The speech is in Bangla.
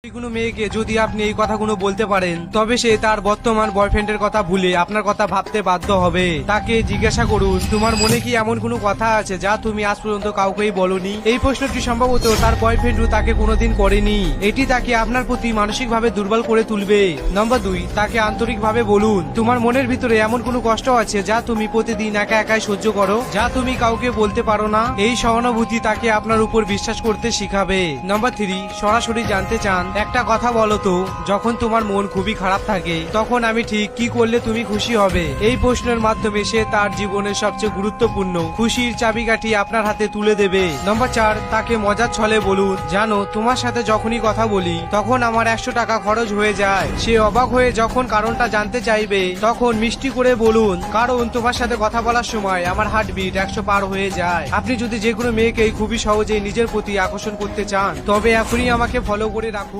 কোনো মেয়েকে যদি আপনি এই কথাগুলো বলতে পারেন তবে সে তার বর্তমান বয়ফ্রেন্ডের কথা ভুলে আপনার কথা ভাবতে বাধ্য হবে। তাকে জিজ্ঞাসা করুন, তোমার মনে কি এমন কোনো কথা আছে যা তুমি আজ পর্যন্ত কাউকেই বলনি? এই প্রশ্নটি সম্ভবত তার বয়ফ্রেন্ডও তাকে কোনোদিন করেনি। এটি তাকে আপনার প্রতি মানসিকভাবে দুর্বল করে তুলবে। নম্বর 2, তাকে আন্তরিকভাবে বলুন, তোমার মনের ভিতরে এমন কোনো কষ্ট আছে যা তুমি প্রতিদিন একা একাই সহ্য করো, যা তুমি কাউকে বলতে পারো না। এই সহানুভূতি তাকে আপনার উপর বিশ্বাস করতে শিখাবে। নম্বর 3, সরাসরি জানতে চান, একটা কথা বলো তো, যখন তোমার মন খুবই খারাপ থাকে তখন আমি ঠিক কি করলে তুমি খুশি হবে? এই প্রশ্নের মাধ্যমে সে তার জীবনের সবচেয়ে গুরুত্বপূর্ণ খুশির চাবিকাঠি আপনার হাতে তুলে দেবে। নম্বর 4, তাকে মজার ছলে বলুন, জানো তোমার সাথে যখনই কথা বলি তখন আমার 100 টাকা খরচ হয়ে যায়। সে অবাক হয়ে যখন কারণটা জানতে চাইবে তখন মিষ্টি করে বলুন, কারণ তোমার সাথে কথা বলার সময় আমার হার্টবিট 100 পার হয়ে যায়। আপনি যদি যে কোনো মেয়েকে খুবই সহজেই নিজের প্রতি আকর্ষণ করতে চান তবে এখনই আমাকে ফলো করে রাখুন।